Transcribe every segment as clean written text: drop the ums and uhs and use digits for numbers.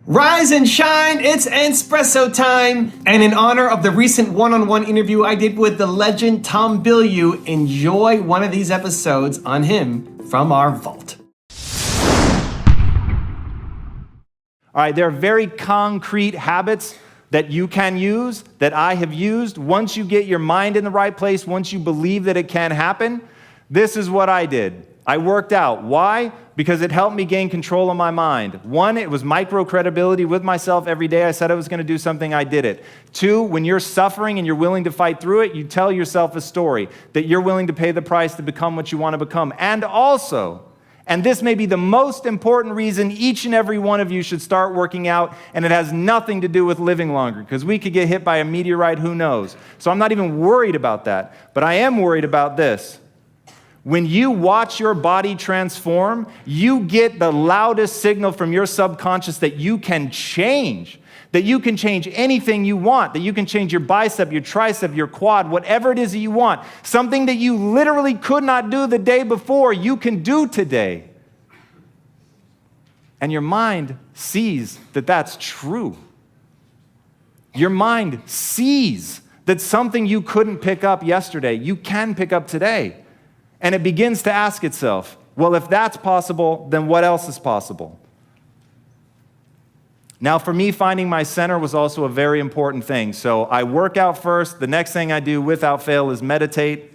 Rise and shine, it's espresso time! And in honor of the recent one-on-one interview I did with the legend Tom Bilyeu, enjoy one of these episodes on him from our vault. All right, there are very concrete habits that you can use, that I have used. Once you get your mind in the right place, once you believe that it can happen, this is what I did. I worked out. Why? Because it helped me gain control of my mind. One, it was micro-credibility with myself every day. I said I was going to do something, I did it. Two, when you're suffering and you're willing to fight through it, you tell yourself a story that you're willing to pay the price to become what you want to become. And also, and this may be the most important reason each and every one of you should start working out, and it has nothing to do with living longer, because we could get hit by a meteorite, who knows? So I'm not even worried about that, but I am worried about this. When you watch your body transform, you get the loudest signal from your subconscious that you can change, that you can change anything you want, that you can change your bicep, your tricep, your quad, whatever it is that you want. Something that you literally could not do the day before, you can do today. And your mind sees that that's true. Your mind sees that something you couldn't pick up yesterday, you can pick up today. And it begins to ask itself, well, if that's possible, then what else is possible? Now, for me, finding my center was also a very important thing. So I work out first. The next thing I do without fail is meditate.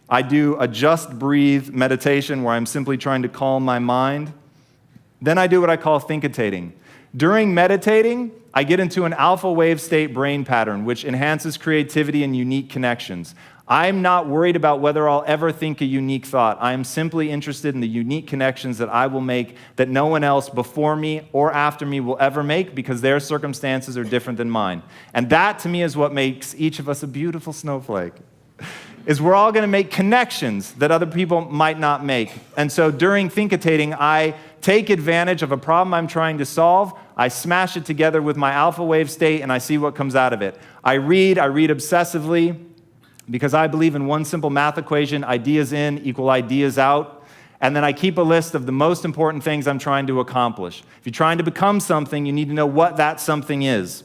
I do a just breathe meditation where I'm simply trying to calm my mind. Then I do what I call thinkitating. During meditating, I get into an alpha wave state brain pattern, which enhances creativity and unique connections. I'm not worried about whether I'll ever think a unique thought. I am simply interested in the unique connections that I will make that no one else before me or after me will ever make, because their circumstances are different than mine. And that, to me, is what makes each of us a beautiful snowflake, is we're all going to make connections that other people might not make. And so during thinkitating, I take advantage of a problem I'm trying to solve, I smash it together with my alpha wave state, and I see what comes out of it. I read obsessively, because I believe in one simple math equation: ideas in equal ideas out. And then I keep a list of the most important things I'm trying to accomplish. If you're trying to become something, you need to know what that something is.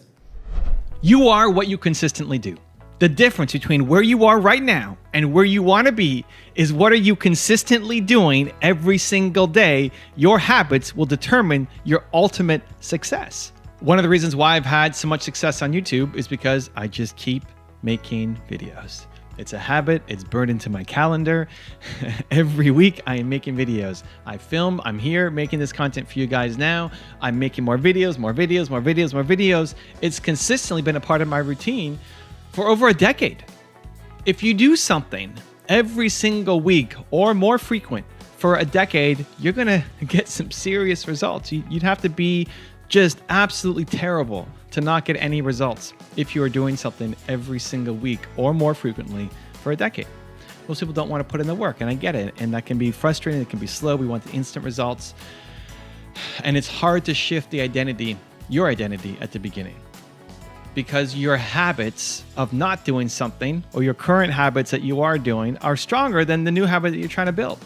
You are what you consistently do. The difference between where you are right now and where you want to be is what are you consistently doing every single day. Your habits will determine your ultimate success. One of the reasons why I've had so much success on YouTube is because I just keep making videos. It's a habit. It's burned into my calendar. Every week I am making videos. I film. I'm here making this content for you guys now. I'm making more videos, more videos, more videos, more videos. It's consistently been a part of my routine for over a decade. If you do something every single week or more frequent for a decade, you're gonna get some serious results. You'd have to be just absolutely terrible to not get any results if you are doing something every single week or more frequently for a decade. Most people don't want to put in the work, and I get it. And that can be frustrating. It can be slow. We want the instant results. And it's hard to shift the identity, your identity at the beginning, because your habits of not doing something or your current habits that you are doing are stronger than the new habit that you're trying to build.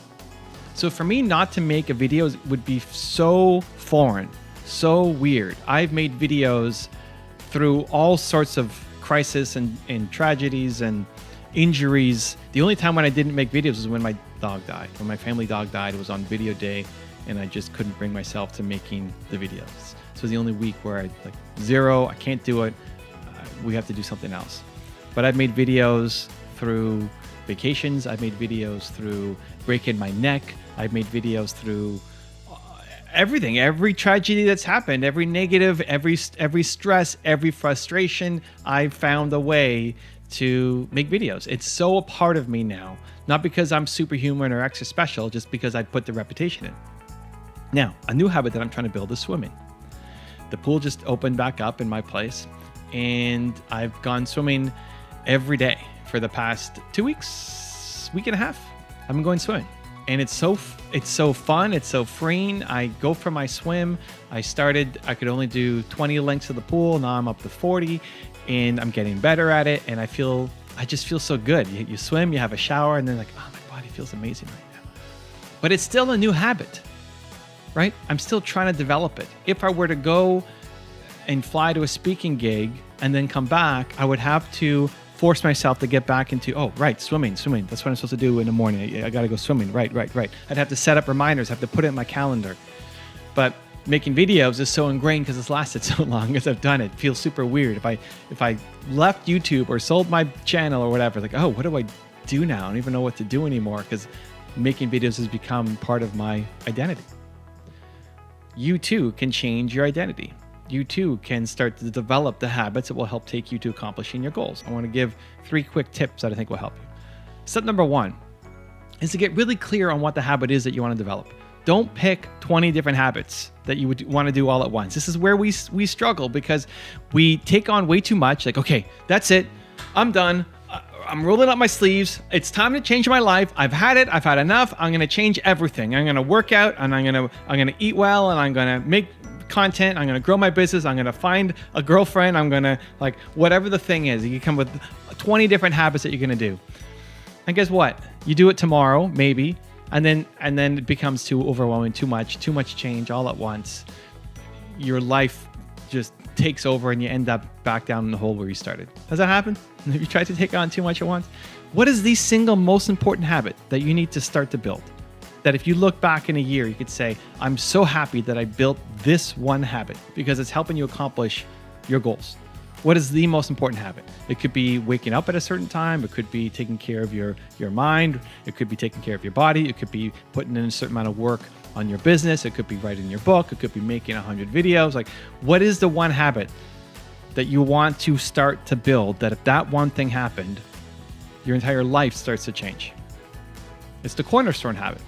So for me, not to make a video would be so foreign, so weird. I've made videos through all sorts of crises and tragedies and injuries. The only time when I didn't make videos was when my dog died. When my family dog died, it was on video day, and I just couldn't bring myself to making the videos. So it was the only week where I zero, I can't do it. We have to do something else. But I've made videos through vacations. I've made videos through breaking my neck. I've made videos through everything, every tragedy that's happened, every negative, every stress, every frustration. I've found a way to make videos. It's so a part of me now, not because I'm superhuman or extra special, just because I put the repetition in. Now, a new habit that I'm trying to build is swimming. The pool just opened back up in my place, and I've gone swimming every day for the past 2 weeks, week and a half. I've been going swimming. And it's so fun. It's so freeing. I go for my swim. I could only do 20 lengths of the pool. Now I'm up to 40, and I'm getting better at it. And I just feel so good. You swim, you have a shower, and then oh, my body feels amazing right now. But it's still a new habit, right? I'm still trying to develop it. If I were to go and fly to a speaking gig and then come back, I would have to force myself to get back into, swimming. That's what I'm supposed to do in the morning. I got to go swimming. Right. I'd have to set up reminders, have to put it in my calendar. But making videos is so ingrained because it's lasted so long as I've done it. It feels super weird. If I left YouTube or sold my channel or whatever, like, what do I do now? I don't even know what to do anymore because making videos has become part of my identity. You too can change your identity. You too can start to develop the habits that will help take you to accomplishing your goals. I want to give 3 quick tips that I think will help you. Step number 1 is to get really clear on what the habit is that you want to develop. Don't pick 20 different habits that you would want to do all at once. This is where we struggle because we take on way too much. Like, okay, that's it. I'm done. I'm rolling up my sleeves. It's time to change my life. I've had it. I've had enough. I'm going to change everything. I'm going to work out and I'm going to eat well and I'm going to make content. I'm going to grow my business. I'm going to find a girlfriend. I'm going to whatever the thing is. You come with 20 different habits that you're going to do. And guess what? You do it tomorrow, maybe. And then it becomes too overwhelming, too much change all at once. Your life just takes over and you end up back down in the hole where you started. Has that happened? Have you tried to take on too much at once? What is the single most important habit that you need to start to build? That if you look back in a year, you could say, I'm so happy that I built this one habit because it's helping you accomplish your goals. What is the most important habit? It could be waking up at a certain time. It could be taking care of your mind. It could be taking care of your body. It could be putting in a certain amount of work on your business. It could be writing your book. It could be making 100 videos. What is the one habit that you want to start to build that if that one thing happened, your entire life starts to change? It's the cornerstone habit.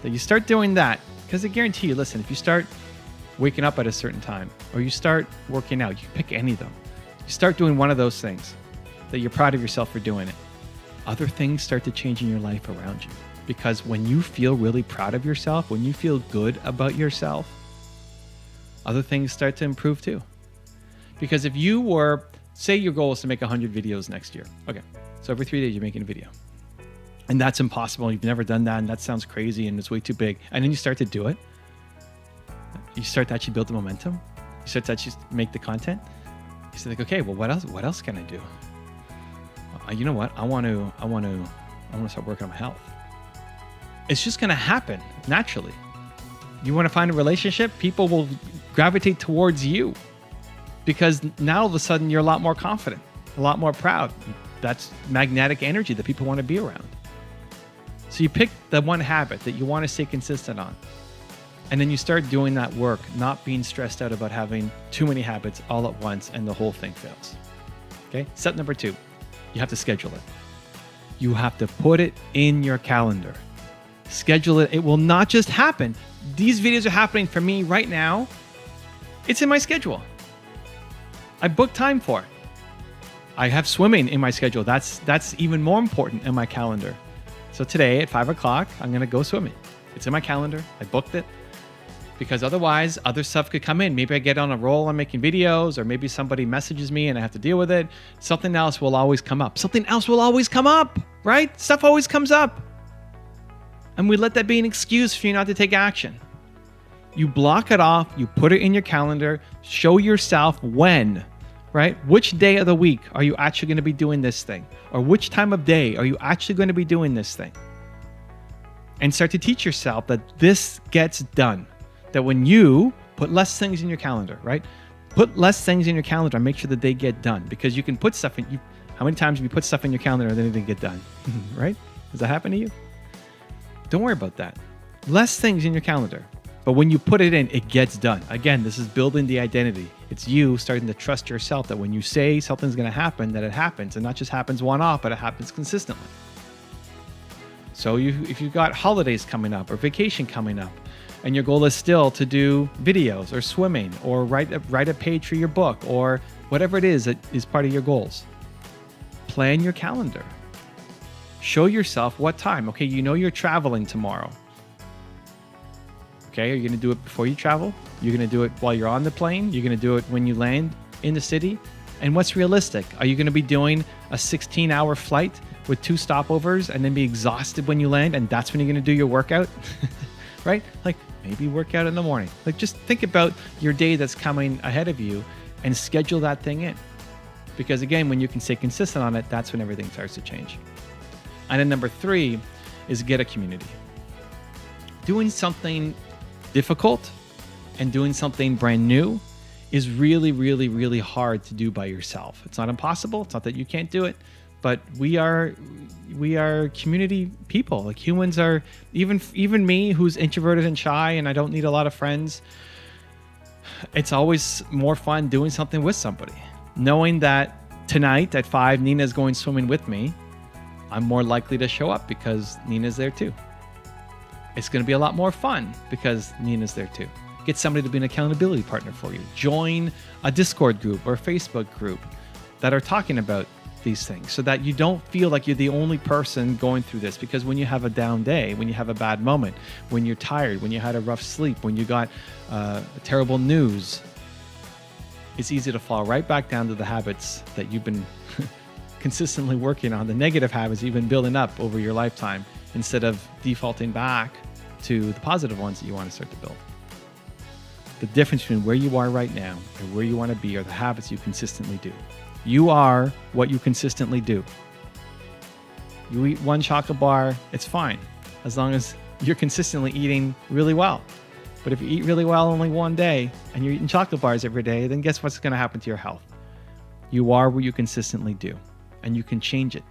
That you start doing that, because I guarantee you, listen, if you start waking up at a certain time or you start working out, you pick any of them. You start doing one of those things that you're proud of yourself for doing it. Other things start to change in your life around you. Because when you feel really proud of yourself, when you feel good about yourself, other things start to improve too. Because if you were, say your goal is to make 100 videos next year. Okay, so every 3 days you're making a video. And that's impossible. You've never done that and that sounds crazy and it's way too big. And then you start to do it. You start to actually build the momentum. You start to actually make the content. You say okay, well, what else can I do? You know what? I want to start working on my health. It's just going to happen naturally. You want to find a relationship, people will gravitate towards you because now all of a sudden you're a lot more confident, a lot more proud. That's magnetic energy that people want to be around. So you pick the one habit that you want to stay consistent on. And then you start doing that work, not being stressed out about having too many habits all at once and the whole thing fails. Okay? Step number 2, you have to schedule it. You have to put it in your calendar. Schedule it. It will not just happen. These videos are happening for me right now. It's in my schedule. I booked time for it. I have swimming in my schedule. That's even more important in my calendar. So today at 5 o'clock, I'm going to go swimming. It's in my calendar. I booked it. Because otherwise, other stuff could come in. Maybe I get on a roll on making videos, or maybe somebody messages me and I have to deal with it. Something else will always come up. Something else will always come up, right? Stuff always comes up. And we let that be an excuse for you not to take action. You block it off. You put it in your calendar. Show yourself when, right? Which day of the week are you actually going to be doing this thing? Or which time of day are you actually going to be doing this thing? And start to teach yourself that this gets done. That when you put less things in your calendar, right? Put less things in your calendar and make sure that they get done. Because you can put stuff in, how many times have you put stuff in your calendar and then it didn't get done, right? Does that happen to you? Don't worry about that. Less things in your calendar. But when you put it in, it gets done. Again, this is building the identity. It's you starting to trust yourself that when you say something's going to happen, that it happens. And not just happens one-off, but it happens consistently. So if you've got holidays coming up or vacation coming up, and your goal is still to do videos or swimming or write a page for your book or whatever it is that is part of your goals, plan your calendar. Show yourself what time. Okay, you know you're traveling tomorrow. Okay, are you going to do it before you travel? You're going to do it while you're on the plane? You're going to do it when you land in the city? And what's realistic? Are you going to be doing a 16-hour flight with 2 stopovers and then be exhausted when you land and that's when you're going to do your workout? Right? Maybe work out in the morning. Just think about your day that's coming ahead of you and schedule that thing in. Because again, when you can stay consistent on it, that's when everything starts to change. And then number 3 is get a community. Doing something difficult and doing something brand new is really, really, really hard to do by yourself. It's not impossible. It's not that you can't do it, but we are community people. Like humans are, even me who's introverted and shy and I don't need a lot of friends, it's always more fun doing something with somebody. Knowing that tonight at 5, Nina's going swimming with me, I'm more likely to show up because Nina's there too. It's going to be a lot more fun because Nina's there too. Get somebody to be an accountability partner for you. Join a Discord group or a Facebook group that are talking about these things so that you don't feel like you're the only person going through this. Because when you have a down day, when you have a bad moment, when you're tired, when you had a rough sleep, when you got terrible news, it's easy to fall right back down to the habits that you've been consistently working on, the negative habits you've been building up over your lifetime, instead of defaulting back to the positive ones that you want to start to build. The difference between where you are right now and where you want to be are the habits you consistently do. You are what you consistently do. You eat one chocolate bar, it's fine, as long as you're consistently eating really well. But if you eat really well only one day and you're eating chocolate bars every day, then guess what's going to happen to your health? You are what you consistently do, and you can change it.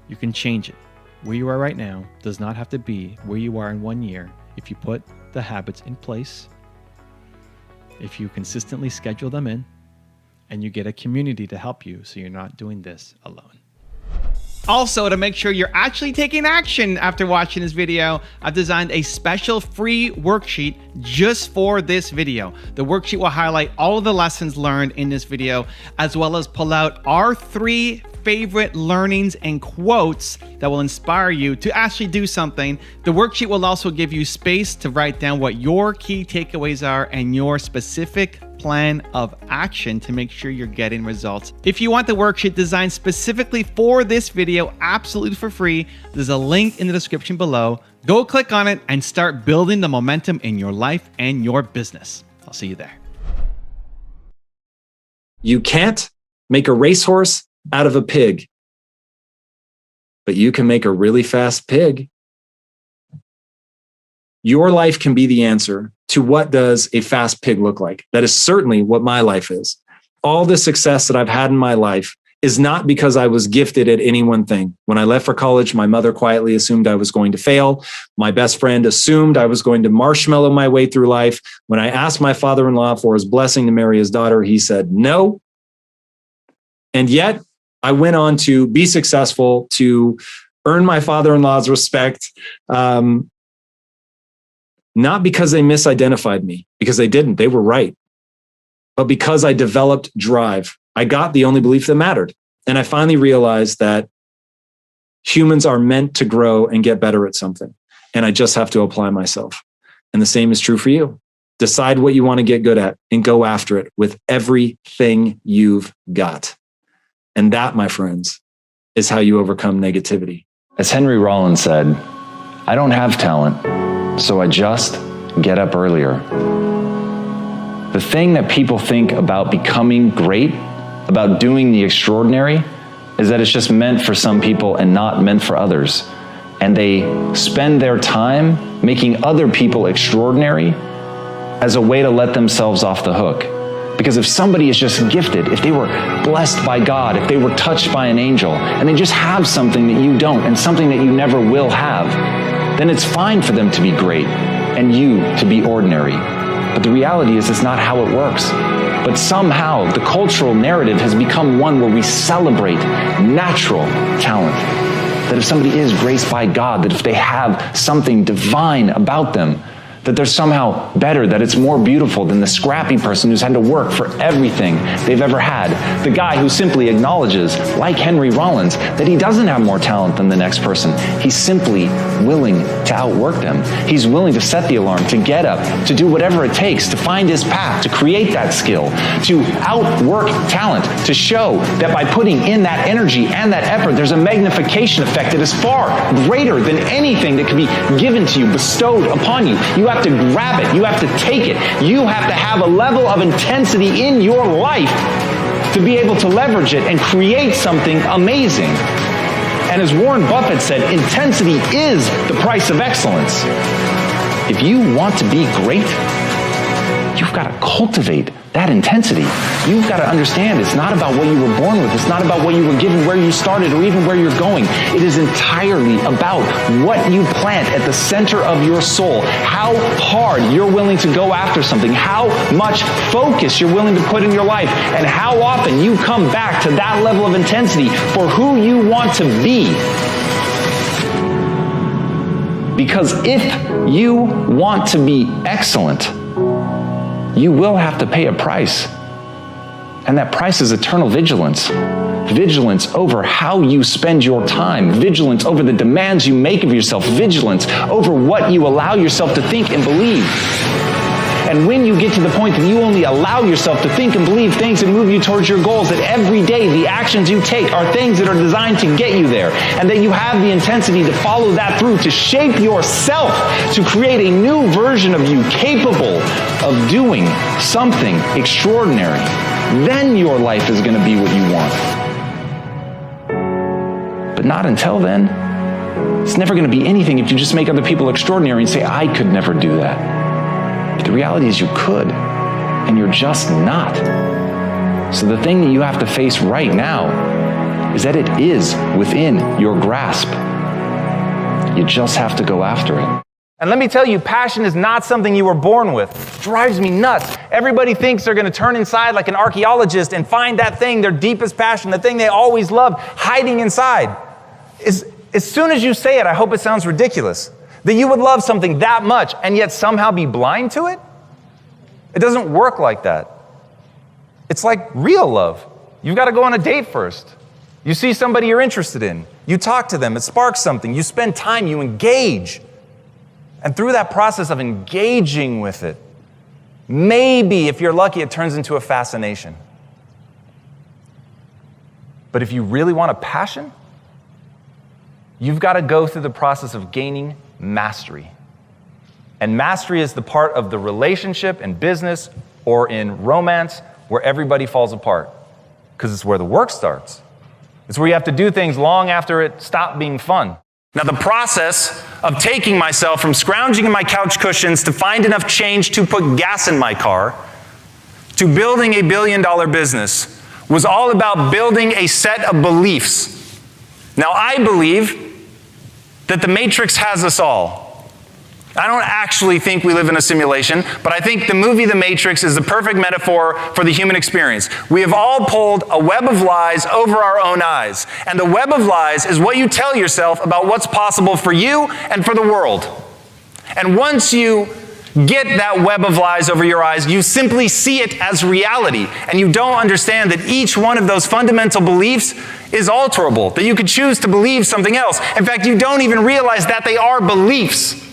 You can change it. Where you are right now does not have to be where you are in 1 year if you put the habits in place, if you consistently schedule them in, and you get a community to help you so you're not doing this alone. Also, to make sure you're actually taking action after watching this video, I've designed a special free worksheet just for this video. The worksheet will highlight all of the lessons learned in this video, as well as pull out our 3 favorite learnings and quotes that will inspire you to actually do something. The worksheet will also give you space to write down what your key takeaways are and your specific plan of action to make sure you're getting results. If you want the worksheet designed specifically for this video, absolutely for free, there's a link in the description below. Go click on it and start building the momentum in your life and your business. I'll see you there. You can't make a racehorse out of a pig, but you can make a really fast pig. Your life can be the answer to what does a fast pig look like. That is certainly what my life is. All the success that I've had in my life is not because I was gifted at any one thing. When I left for college, my mother quietly assumed I was going to fail. My best friend assumed I was going to marshmallow my way through life. When I asked my father-in-law for his blessing to marry his daughter, he said no. And yet I went on to be successful, to earn my father-in-law's respect, not because they misidentified me, because they didn't, they were right, but because I developed drive. I got the only belief that mattered. And I finally realized that humans are meant to grow and get better at something. And I just have to apply myself. And the same is true for you. Decide what you want to get good at and go after it with everything you've got. And that, my friends, is how you overcome negativity. As Henry Rollins said, I don't have talent, so I just get up earlier. The thing that people think about becoming great, about doing the extraordinary, is that it's just meant for some people and not meant for others. And they spend their time making other people extraordinary as a way to let themselves off the hook. Because if somebody is just gifted, if they were blessed by God, if they were touched by an angel, and they just have something that you don't and something that you never will have, then it's fine for them to be great and you to be ordinary. But the reality is it's not how it works. But somehow the cultural narrative has become one where we celebrate natural talent. That if somebody is graced by God, that if they have something divine about them, that they're somehow better, that it's more beautiful than the scrappy person who's had to work for everything they've ever had. The guy who simply acknowledges, like Henry Rollins, that he doesn't have more talent than the next person. He's simply willing to outwork them. He's willing to set the alarm, to get up, to do whatever it takes, to find his path, to create that skill, to outwork talent, to show that by putting in that energy and that effort, there's a magnification effect that is far greater than anything that can be given to you, bestowed upon you. You have have to grab it. You have to take it. You have to have a level of intensity in your life to be able to leverage it and create something amazing. And as Warren Buffett said, intensity is the price of excellence. If you want to be great, you've got to cultivate that intensity. You've got to understand it's not about what you were born with. It's not about what you were given, where you started, or even where you're going. It is entirely about what you plant at the center of your soul, how hard you're willing to go after something, how much focus you're willing to put in your life, and how often you come back to that level of intensity for who you want to be. Because if you want to be excellent, you will have to pay a price. And that price is eternal vigilance. Vigilance over how you spend your time. Vigilance over the demands you make of yourself. Vigilance over what you allow yourself to think and believe. And when you get to the point that you only allow yourself to think and believe things and move you towards your goals, that every day the actions you take are things that are designed to get you there, and that you have the intensity to follow that through, to shape yourself, to create a new version of you capable of doing something extraordinary, then your life is going to be what you want. But not until then. It's never going to be anything if you just make other people extraordinary and say, I could never do that. But the reality is you could, and you're just not. So the thing that you have to face right now is that it is within your grasp. You just have to go after it. And let me tell you, passion is not something you were born with. It drives me nuts. Everybody thinks they're going to turn inside like an archaeologist and find that thing, their deepest passion, the thing they always loved, hiding inside. As soon as you say it, I hope it sounds ridiculous. That you would love something that much and yet somehow be blind to it? It doesn't work like that. It's like real love. You've got to go on a date first. You see somebody you're interested in. You talk to them. It sparks something. You spend time. You engage. And through that process of engaging with it, maybe, if you're lucky, it turns into a fascination. But if you really want a passion, you've got to go through the process of gaining mastery. And mastery is the part of the relationship in business or in romance where everybody falls apart. Because it's where the work starts. It's where you have to do things long after it stopped being fun. Now, the process of taking myself from scrounging in my couch cushions to find enough change to put gas in my car to building a billion-dollar business was all about building a set of beliefs. Now, I believe that the Matrix has us all. I don't actually think we live in a simulation, but I think the movie The Matrix is the perfect metaphor for the human experience. We have all pulled a web of lies over our own eyes. And the web of lies is what you tell yourself about what's possible for you and for the world. And once you get that web of lies over your eyes, you simply see it as reality. And you don't understand that each one of those fundamental beliefs is alterable, that you could choose to believe something else. In fact, you don't even realize that they are beliefs.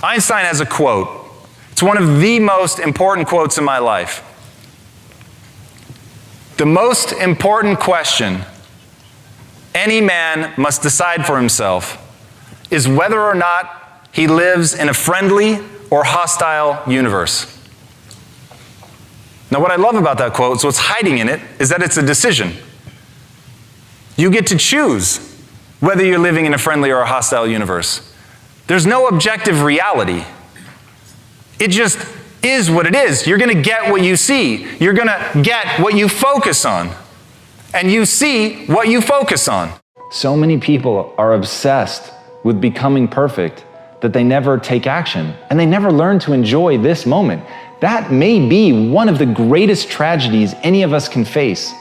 Einstein has a quote. It's one of the most important quotes in my life. The most important question any man must decide for himself is whether or not he lives in a friendly or hostile universe. Now, what I love about that quote, so what's hiding in it, is that it's a decision. You get to choose whether you're living in a friendly or a hostile universe. There's no objective reality. It just is what it is. You're going to get what you see. You're going to get what you focus on. And you see what you focus on. So many people are obsessed with becoming perfect that they never take action and they never learn to enjoy this moment. That may be one of the greatest tragedies any of us can face.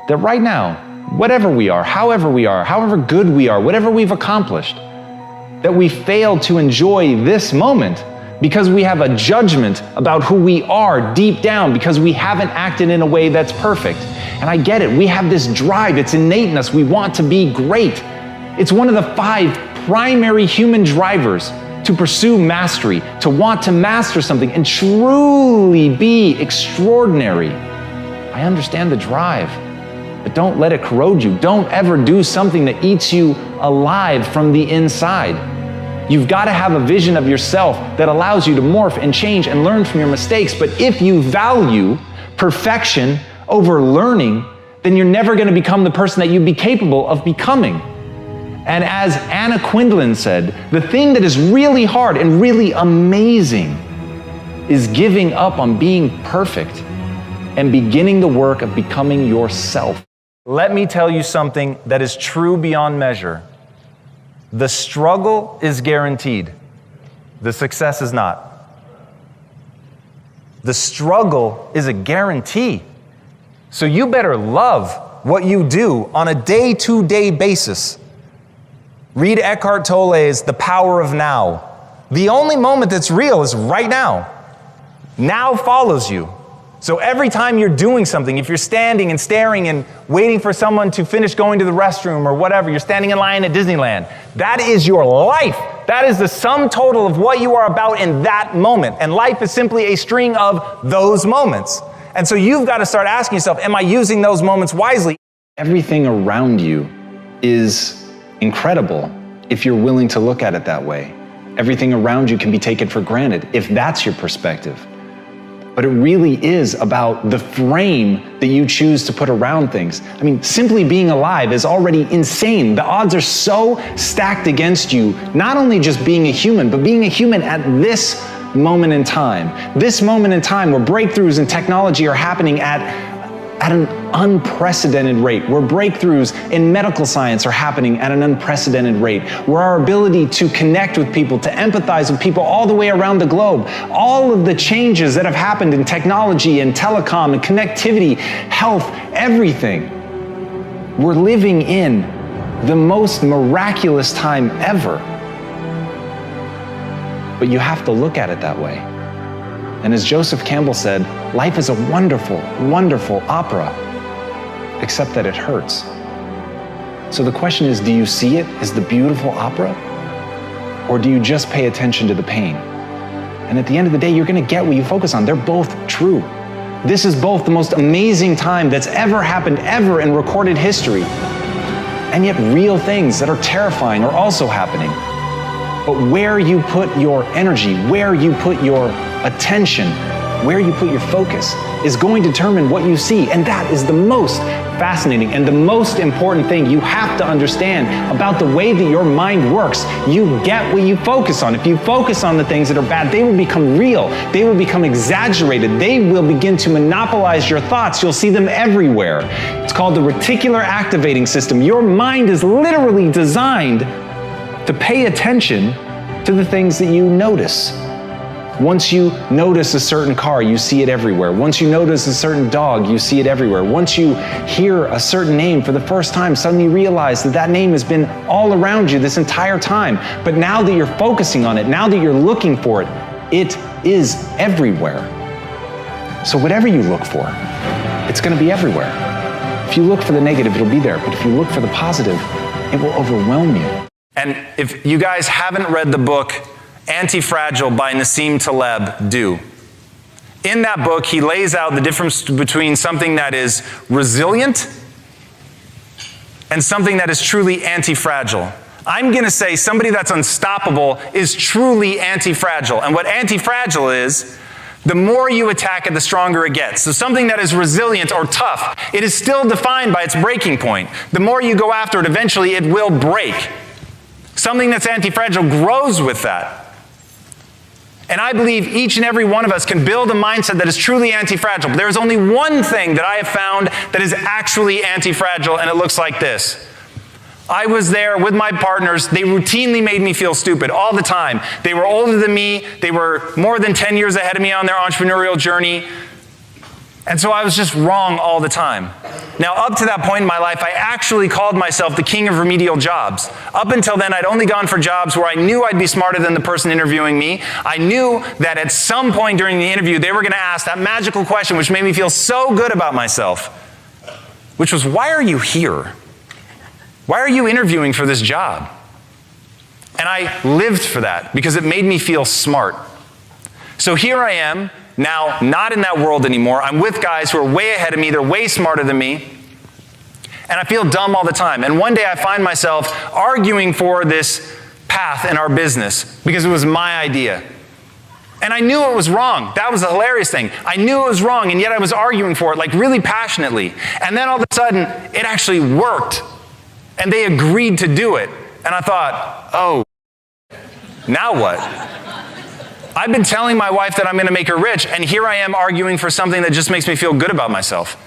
That right now, whatever we are, however good we are, whatever we've accomplished, that we fail to enjoy this moment because we have a judgment about who we are deep down because we haven't acted in a way that's perfect. And I get it, we have this drive, it's innate in us, we want to be great. It's one of the 5 primary human drivers to pursue mastery, to want to master something and truly be extraordinary. I understand the drive, but don't let it corrode you. Don't ever do something that eats you alive from the inside. You've got to have a vision of yourself that allows you to morph and change and learn from your mistakes. But if you value perfection over learning, then you're never going to become the person that you'd be capable of becoming. And as Anna Quindlen said, the thing that is really hard and really amazing is giving up on being perfect and beginning the work of becoming yourself. Let me tell you something that is true beyond measure. The struggle is guaranteed. The success is not. The struggle is a guarantee. So you better love what you do on a day-to-day basis. Read Eckhart Tolle's The Power of Now. The only moment that's real is right now. Now follows you. So every time you're doing something, if you're standing and staring and waiting for someone to finish going to the restroom or whatever, you're standing in line at Disneyland, that is your life. That is the sum total of what you are about in that moment. And life is simply a string of those moments. And so you've got to start asking yourself, am I using those moments wisely? Everything around you is incredible if you're willing to look at it that way. Everything around you can be taken for granted if that's your perspective. But it really is about the frame that you choose to put around things. I mean, simply being alive is already insane. The odds are so stacked against you, not only just being a human, but being a human at this moment in time. This moment in time where breakthroughs in technology are happening at an unprecedented rate, where breakthroughs in medical science are happening at an unprecedented rate, where our ability to connect with people, to empathize with people all the way around the globe, all of the changes that have happened in technology and telecom and connectivity, health, everything. We're living in the most miraculous time ever. But you have to look at it that way. And as Joseph Campbell said, life is a wonderful, wonderful opera, except that it hurts. So the question is, do you see it as the beautiful opera? Or do you just pay attention to the pain? And at the end of the day, you're gonna get what you focus on. They're both true. This is both the most amazing time that's ever happened ever in recorded history. And yet real things that are terrifying are also happening. But where you put your energy, where you put your attention, where you put your focus is going to determine what you see. And that is the most fascinating and the most important thing you have to understand about the way that your mind works. You get what you focus on. If you focus on the things that are bad, they will become real. They will become exaggerated. They will begin to monopolize your thoughts. You'll see them everywhere. It's called the reticular activating system. Your mind is literally designed to pay attention to the things that you notice. Once you notice a certain car, you see it everywhere. Once you notice a certain dog, you see it everywhere. Once you hear a certain name for the first time, suddenly you realize that that name has been all around you this entire time. But now that you're focusing on it, now that you're looking for it, it is everywhere. So whatever you look for, it's going to be everywhere. If you look for the negative, it'll be there. But if you look for the positive, it will overwhelm you. And if you guys haven't read the book Antifragile by Nassim Taleb, do. In that book, he lays out the difference between something that is resilient and something that is truly antifragile. I'm going to say somebody that's unstoppable is truly antifragile. And what antifragile is, the more you attack it, the stronger it gets. So something that is resilient or tough, it is still defined by its breaking point. The more you go after it, eventually it will break. Something that's anti-fragile grows with that. And I believe each and every one of us can build a mindset that is truly anti-fragile. But there's only one thing that I have found that is actually anti-fragile, and it looks like this. I was there with my partners. They routinely made me feel stupid all the time. They were older than me. They were more than 10 years ahead of me on their entrepreneurial journey. And so I was just wrong all the time. Now, up to that point in my life, I actually called myself the king of remedial jobs. Up until then, I'd only gone for jobs where I knew I'd be smarter than the person interviewing me. I knew that at some point during the interview, they were going to ask that magical question, which made me feel so good about myself, which was, why are you here? Why are you interviewing for this job? And I lived for that because it made me feel smart. So here I am, now not in that world anymore. I'm with guys who are way ahead of me. They're way smarter than me. And I feel dumb all the time. And one day I find myself arguing for this path in our business because it was my idea. And I knew it was wrong. That was the hilarious thing. I knew it was wrong, and yet I was arguing for it, like really passionately. And then all of a sudden, it actually worked. And they agreed to do it. And I thought, oh, now what? I've been telling my wife that I'm going to make her rich, and here I am arguing for something that just makes me feel good about myself.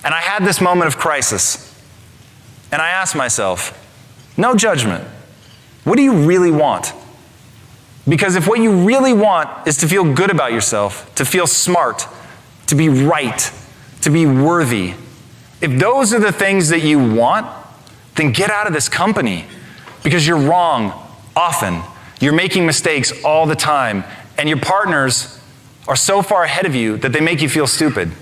And I had this moment of crisis. And I asked myself, no judgment, what do you really want? Because if what you really want is to feel good about yourself, to feel smart, to be right, to be worthy, if those are the things that you want, then get out of this company. Because you're wrong often. You're making mistakes all the time. And your partners are so far ahead of you that they make you feel stupid.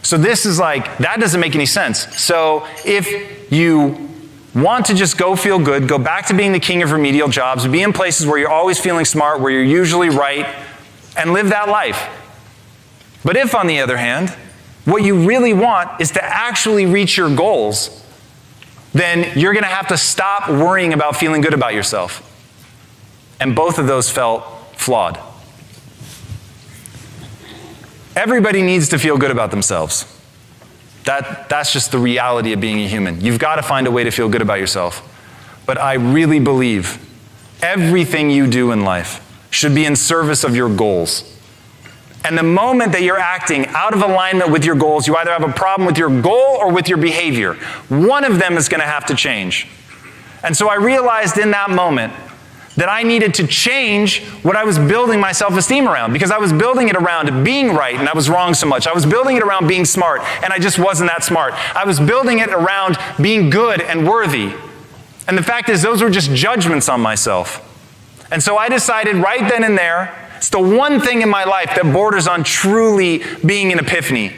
So this is like, that doesn't make any sense. So if you want to just go feel good, go back to being the king of remedial jobs, be in places where you're always feeling smart, where you're usually right, and live that life. But if, on the other hand, what you really want is to actually reach your goals, then you're going to have to stop worrying about feeling good about yourself. And both of those felt flawed. Everybody needs to feel good about themselves. That's just the reality of being a human. You've got to find a way to feel good about yourself. But I really believe everything you do in life should be in service of your goals. And the moment that you're acting out of alignment with your goals, you either have a problem with your goal or with your behavior. One of them is going to have to change. And so I realized in that moment that I needed to change what I was building my self-esteem around, because I was building it around being right and I was wrong so much. I was building it around being smart and I just wasn't that smart. I was building it around being good and worthy. And the fact is, those were just judgments on myself. And so I decided right then and there, it's the one thing in my life that borders on truly being an epiphany.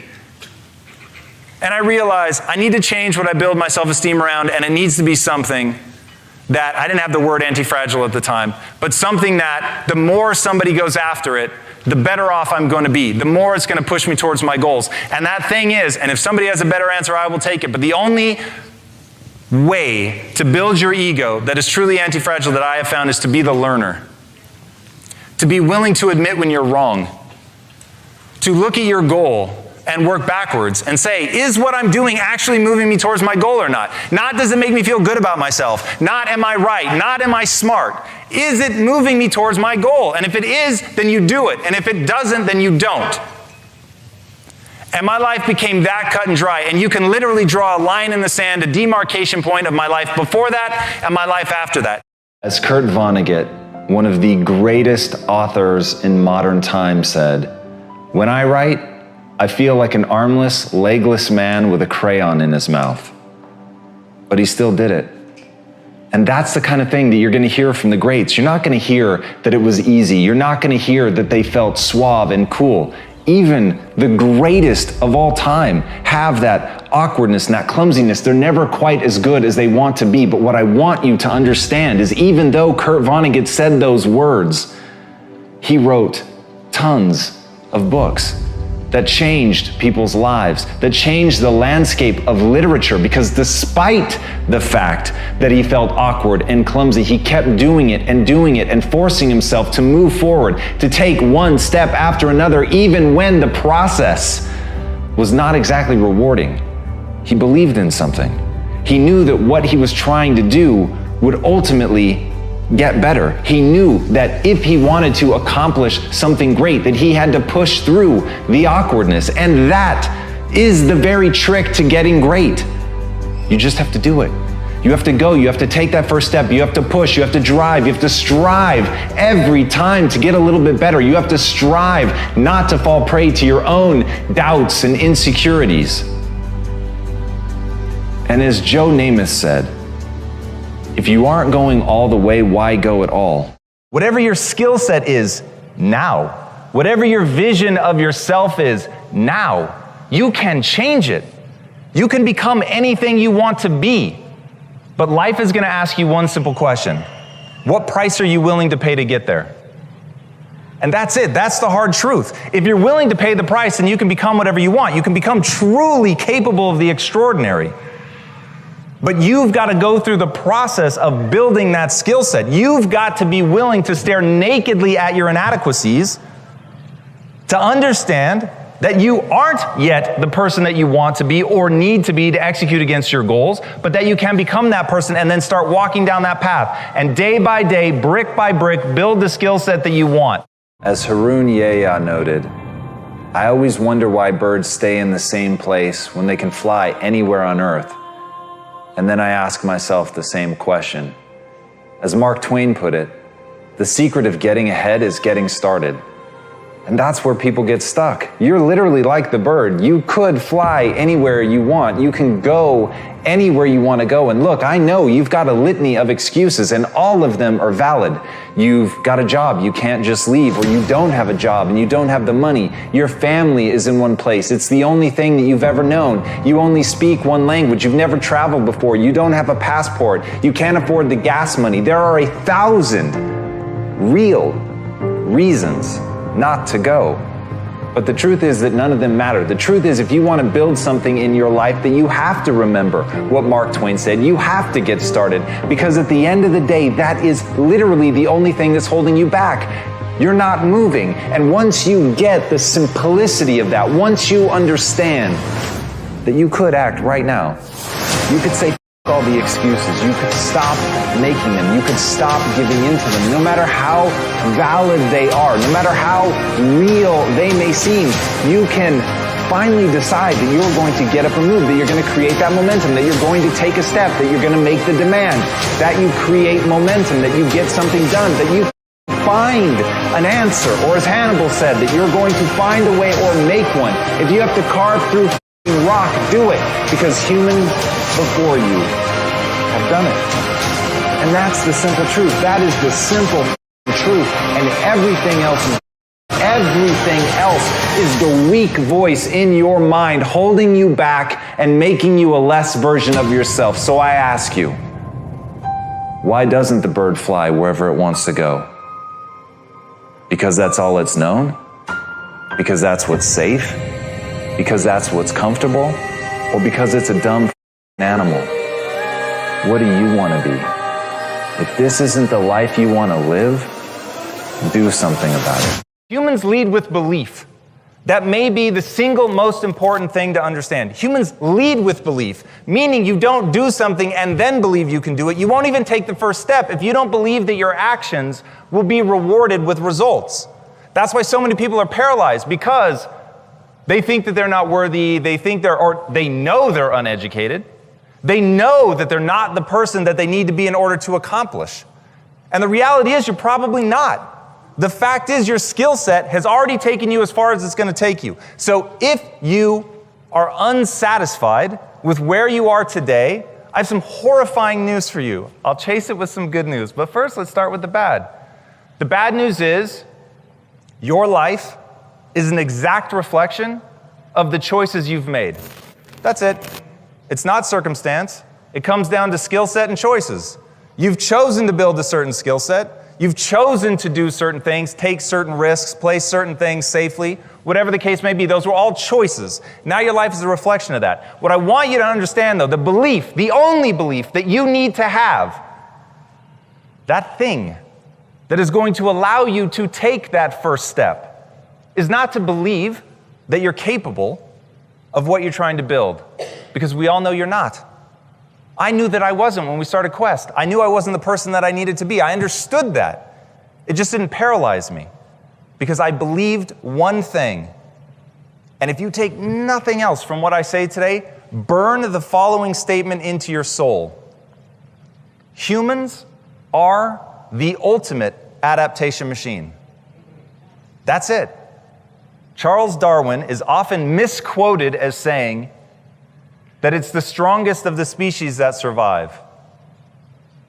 And I realized I need to change what I build my self-esteem around, and it needs to be something that, I didn't have the word antifragile at the time, but something that the more somebody goes after it, the better off I'm going to be. The more it's going to push me towards my goals. And that thing is, and if somebody has a better answer, I will take it. But the only way to build your ego that is truly antifragile that I have found is to be the learner. To be willing to admit when you're wrong. To look at your goal and work backwards and say, is what I'm doing actually moving me towards my goal or not? Not does it make me feel good about myself? Not am I right? Not am I smart? Is it moving me towards my goal? And if it is, then you do it. And if it doesn't, then you don't. And my life became that cut and dry. And you can literally draw a line in the sand, a demarcation point of my life before that and my life after that. As Kurt Vonnegut, one of the greatest authors in modern times, said, "When I write, I feel like an armless, legless man with a crayon in his mouth." But he still did it. And that's the kind of thing that you're going to hear from the greats. You're not going to hear that it was easy. You're not going to hear that they felt suave and cool. Even the greatest of all time have that awkwardness and that clumsiness. They're never quite as good as they want to be. But what I want you to understand is, even though Kurt Vonnegut said those words, he wrote tons of books that changed people's lives, that changed the landscape of literature, because despite the fact that he felt awkward and clumsy, he kept doing it and forcing himself to move forward, to take one step after another, even when the process was not exactly rewarding. He believed in something. He knew that what he was trying to do would ultimately get better. He knew that if he wanted to accomplish something great, that he had to push through the awkwardness. And that is the very trick to getting great. You just have to do it. You have to go, you have to take that first step, you have to push, you have to drive, you have to strive every time to get a little bit better. You have to strive not to fall prey to your own doubts and insecurities. And as Joe Namath said, if you aren't going all the way, why go at all? Whatever your skill set is now, whatever your vision of yourself is now, you can change it. You can become anything you want to be. But life is going to ask you one simple question. What price are you willing to pay to get there? And that's it. That's the hard truth. If you're willing to pay the price, then you can become whatever you want. You can become truly capable of the extraordinary. But you've got to go through the process of building that skill set. You've got to be willing to stare nakedly at your inadequacies to understand that you aren't yet the person that you want to be or need to be to execute against your goals, but that you can become that person and then start walking down that path. And day by day, brick by brick, build the skill set that you want. As Haroon Yahya noted, I always wonder why birds stay in the same place when they can fly anywhere on Earth. And then I ask myself the same question. As Mark Twain put it, the secret of getting ahead is getting started. And that's where people get stuck. You're literally like the bird. You could fly anywhere you want. You can go anywhere you want to go. And look, I know you've got a litany of excuses, and all of them are valid. You've got a job, you can't just leave, or you don't have a job and you don't have the money. Your family is in one place. It's the only thing that you've ever known. You only speak one language. You've never traveled before. You don't have a passport. You can't afford the gas money. There are 1,000 real reasons not to go. But the truth is that none of them matter. The truth is, if you want to build something in your life, that you have to remember what Mark Twain said. You have to get started, because at the end of the day, that is literally the only thing that's holding you back. You're not moving. And once you get the simplicity of that, once you understand that you could act right now, you could say all the excuses. You could stop making them. You could stop giving into them. No matter how valid they are, no matter how real they may seem, you can finally decide that you're going to get up and move, that you're going to create that momentum, that you're going to take a step, that you're going to make the demand, that you create momentum, that you get something done, that you find an answer, or as Hannibal said, that you're going to find a way or make one. If you have to carve through rock, do it, because humans before you have done it. And that's the simple truth. That is the simple truth. And everything else is the weak voice in your mind holding you back and making you a less version of yourself. So I ask you, why doesn't the bird fly wherever it wants to go? Because that's all it's known? Because that's what's safe? Because that's what's comfortable? Or because it's a dumb animal? What do you want to be? If this isn't the life you want to live, do something about it. Humans lead with belief. That may be the single most important thing to understand. Humans lead with belief, meaning you don't do something and then believe you can do it. You won't even take the first step if you don't believe that your actions will be rewarded with results. That's why so many people are paralyzed, because they think that they're not worthy, they know they're uneducated. They know that they're not the person that they need to be in order to accomplish. And the reality is, you're probably not. The fact is, your skill set has already taken you as far as it's going to take you. So if you are unsatisfied with where you are today, I have some horrifying news for you. I'll chase it with some good news. But first, let's start with the bad. The bad news is, your life is an exact reflection of the choices you've made. That's it. It's not circumstance. It comes down to skill set and choices. You've chosen to build a certain skill set. You've chosen to do certain things, take certain risks, play certain things safely, whatever the case may be. Those were all choices. Now your life is a reflection of that. What I want you to understand, though, the belief, the only belief that you need to have, that thing that is going to allow you to take that first step, is not to believe that you're capable of what you're trying to build, because we all know you're not. I knew that I wasn't when we started Quest. I knew I wasn't the person that I needed to be. I understood that. It just didn't paralyze me, because I believed one thing. And if you take nothing else from what I say today, burn the following statement into your soul. Humans are the ultimate adaptation machine. That's it. Charles Darwin is often misquoted as saying that it's the strongest of the species that survive.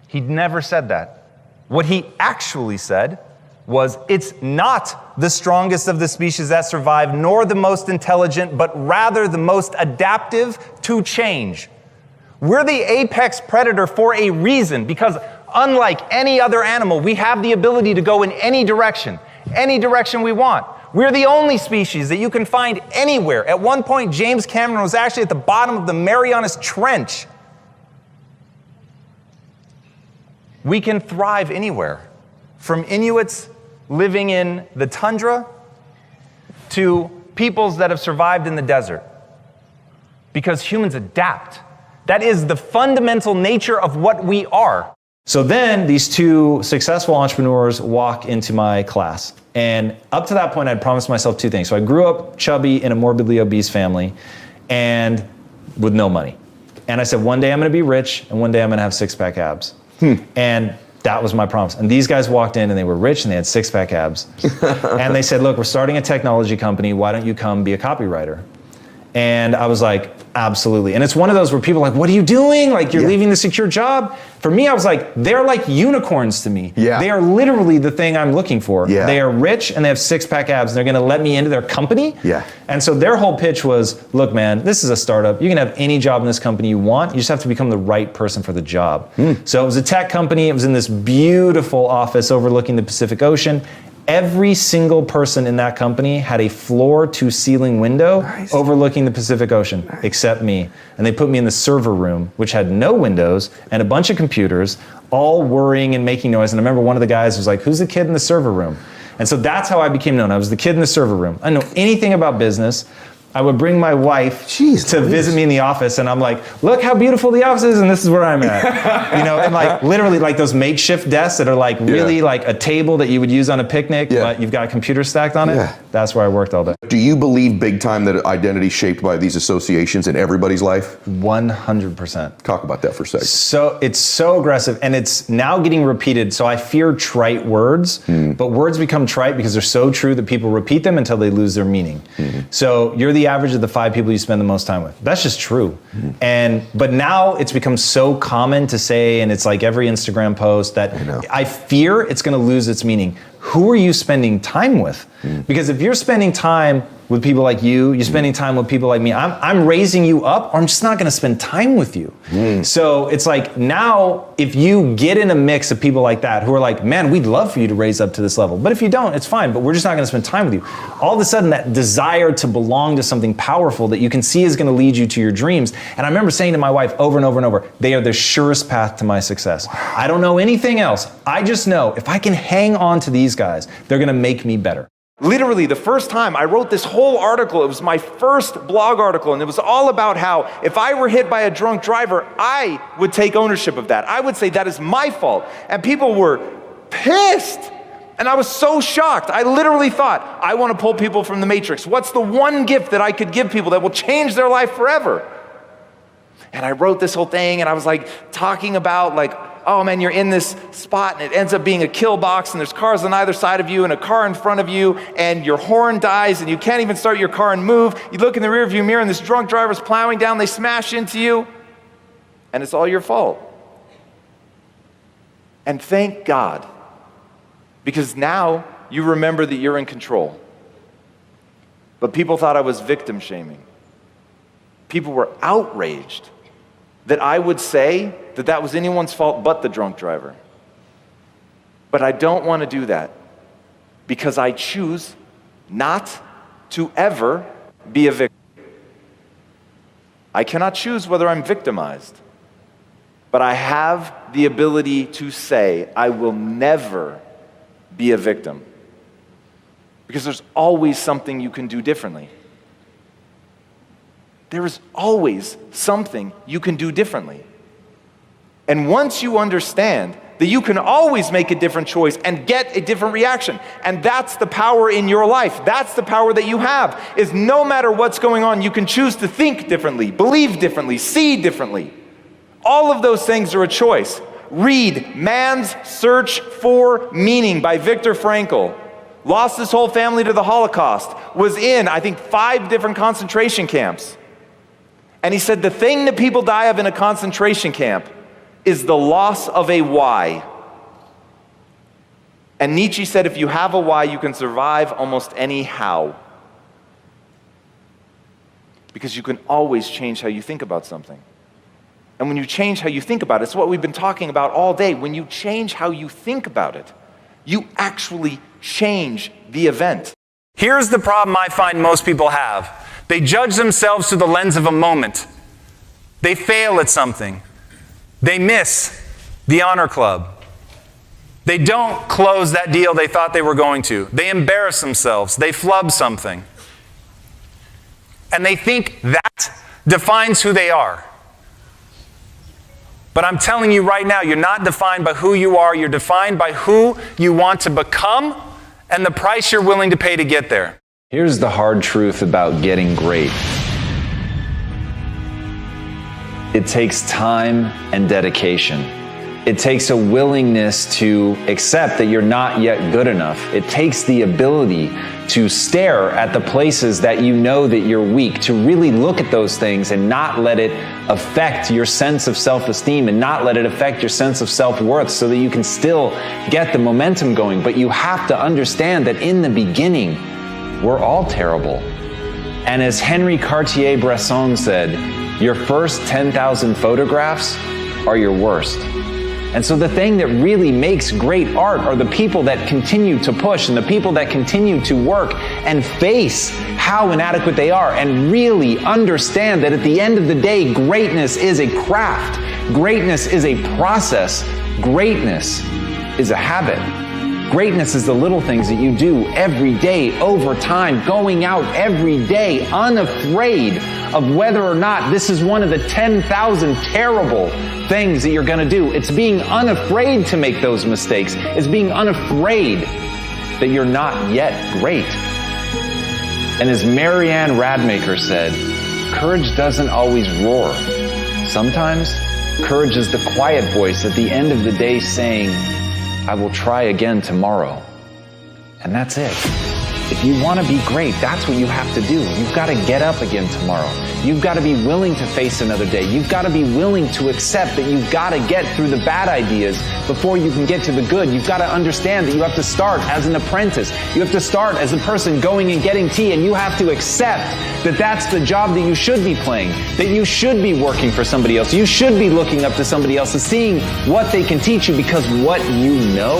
He never said that. What he actually said was, it's not the strongest of the species that survive, nor the most intelligent, but rather the most adaptive to change. We're the apex predator for a reason, because unlike any other animal, we have the ability to go in any direction we want. We're the only species that you can find anywhere. At one point, James Cameron was actually at the bottom of the Marianas Trench. We can thrive anywhere, from Inuits living in the tundra to peoples that have survived in the desert, because humans adapt. That is the fundamental nature of what we are. So then these two successful entrepreneurs walk into my class. And up to that point, I'd promised myself two things. So I grew up chubby in a morbidly obese family and with no money. And I said, one day I'm gonna be rich and one day I'm gonna have six-pack abs. And that was my promise. And these guys walked in and they were rich and they had six-pack abs. And they said, look, we're starting a technology company. Why don't you come be a copywriter? And I was like, absolutely. And it's one of those where people are like, what are you doing? Like, you're leaving the secure job? For me, I was like, they're like unicorns to me. Yeah. They are literally the thing I'm looking for. Yeah. They are rich and they have six-pack abs. And they're gonna let me into their company. Yeah. And so their whole pitch was, look, man, this is a startup. You can have any job in this company you want. You just have to become the right person for the job. So it was a tech company. It was in this beautiful office overlooking the Pacific Ocean. Every single person in that company had a floor-to-ceiling window overlooking the Pacific Ocean, except me. And they put me in the server room, which had no windows and a bunch of computers, all whirring and making noise. And I remember one of the guys was like, who's the kid in the server room? And so that's how I became known. I was the kid in the server room. I didn't know anything about business. I would bring my wife to visit me in the office, and I'm like, look how beautiful the office is, and this is where I'm at. You know, and like literally like those makeshift desks that are like really like a table that you would use on a picnic, but you've got a computer stacked on it. That's where I worked all day. Do you believe big time that identity is shaped by these associations in everybody's life? 100%. Talk about that for a second. So it's so aggressive, and it's now getting repeated. So I fear trite words, but words become trite because they're so true that people repeat them until they lose their meaning. So you're the average of the 5 people you spend the most time with. That's just true. But now it's become so common to say, and it's like every Instagram post, that I fear it's going to lose its meaning. Who are you spending time with? Because if you're spending time with people like you, you're spending time with people like me, I'm raising you up, or I'm just not gonna spend time with you. So it's like now, if you get in a mix of people like that who are like, man, we'd love for you to raise up to this level. But if you don't, it's fine, but we're just not gonna spend time with you. All of a sudden, that desire to belong to something powerful that you can see is gonna lead you to your dreams. And I remember saying to my wife over and over and over, they are the surest path to my success. I don't know anything else. I just know if I can hang on to these guys, they're gonna make me better. Literally, the first time I wrote this whole article, it was my first blog article, and it was all about how if I were hit by a drunk driver, I would take ownership of that. I would say that is my fault. And people were pissed. And I was so shocked. I literally thought, I want to pull people from the matrix. What's the one gift that I could give people that will change their life forever? And I wrote this whole thing, and I was like talking about like, oh man, you're in this spot and it ends up being a kill box and there's cars on either side of you and a car in front of you and your horn dies and you can't even start your car and move. You look in the rearview mirror and this drunk driver's plowing down, they smash into you and it's all your fault. And thank God, because now you remember that you're in control. But people thought I was victim shaming. People were outraged that I would say that that was anyone's fault but the drunk driver. But I don't want to do that because I choose not to ever be a victim. I cannot choose whether I'm victimized, but I have the ability to say I will never be a victim because there's always something you can do differently. There is always something you can do differently. And once you understand that you can always make a different choice and get a different reaction, and that's the power in your life, that's the power that you have, is no matter what's going on, you can choose to think differently, believe differently, see differently. All of those things are a choice. Read Man's Search for Meaning by Viktor Frankl. Lost his whole family to the Holocaust, was in, I think, 5 different concentration camps. And he said the thing that people die of in a concentration camp is the loss of a why. And Nietzsche said if you have a why, you can survive almost any how. Because you can always change how you think about something. And when you change how you think about it, it's what we've been talking about all day. When you change how you think about it, you actually change the event. Here's the problem I find most people have. They judge themselves through the lens of a moment. They fail at something. They miss the honor club. They don't close that deal they thought they were going to. They embarrass themselves. They flub something. And they think that defines who they are. But I'm telling you right now, you're not defined by who you are. You're defined by who you want to become and the price you're willing to pay to get there. Here's the hard truth about getting great. It takes time and dedication. It takes a willingness to accept that you're not yet good enough. It takes the ability to stare at the places that you know that you're weak, to really look at those things and not let it affect your sense of self-esteem and not let it affect your sense of self-worth so that you can still get the momentum going. But you have to understand that in the beginning, we're all terrible. And as Henri Cartier-Bresson said, your first 10,000 photographs are your worst. And so the thing that really makes great art are the people that continue to push and the people that continue to work and face how inadequate they are and really understand that at the end of the day, greatness is a craft. Greatness is a process. Greatness is a habit. Greatness is the little things that you do every day, over time, going out every day, unafraid of whether or not this is one of the 10,000 terrible things that you're going to do. It's being unafraid to make those mistakes. It's being unafraid that you're not yet great. And as Marianne Radmacher said, courage doesn't always roar. Sometimes courage is the quiet voice at the end of the day saying, I will try again tomorrow. And that's it. If you want to be great, that's what you have to do. You've got to get up again tomorrow. You've got to be willing to face another day. You've got to be willing to accept that you've got to get through the bad ideas before you can get to the good. You've got to understand that you have to start as an apprentice. You have to start as a person going and getting tea, and you have to accept that that's the job that you should be playing, that you should be working for somebody else. You should be looking up to somebody else and seeing what they can teach you, because what you know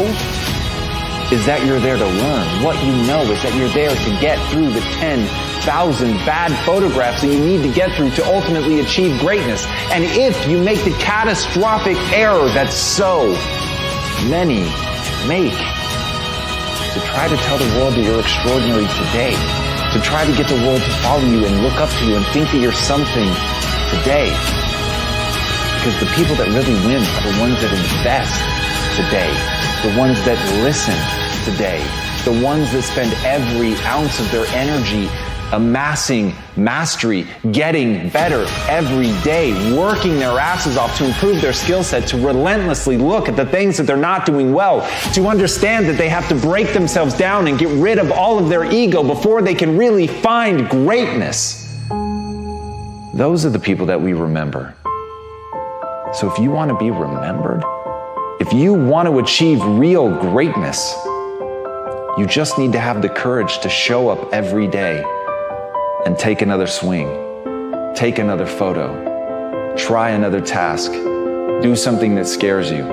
is that you're there to learn. What you know is that you're there to get through the 10,000 bad photographs that you need to get through to ultimately achieve greatness. And if you make the catastrophic error that so many make, to try to tell the world that you're extraordinary today, to try to get the world to follow you and look up to you and think that you're something today. Because the people that really win are the ones that invest today, the ones that listen today, the ones that spend every ounce of their energy amassing mastery, getting better every day, working their asses off to improve their skill set, to relentlessly look at the things that they're not doing well, to understand that they have to break themselves down and get rid of all of their ego before they can really find greatness. Those are the people that we remember. So if you want to be remembered, if you want to achieve real greatness, you just need to have the courage to show up every day and take another swing, take another photo, try another task, do something that scares you,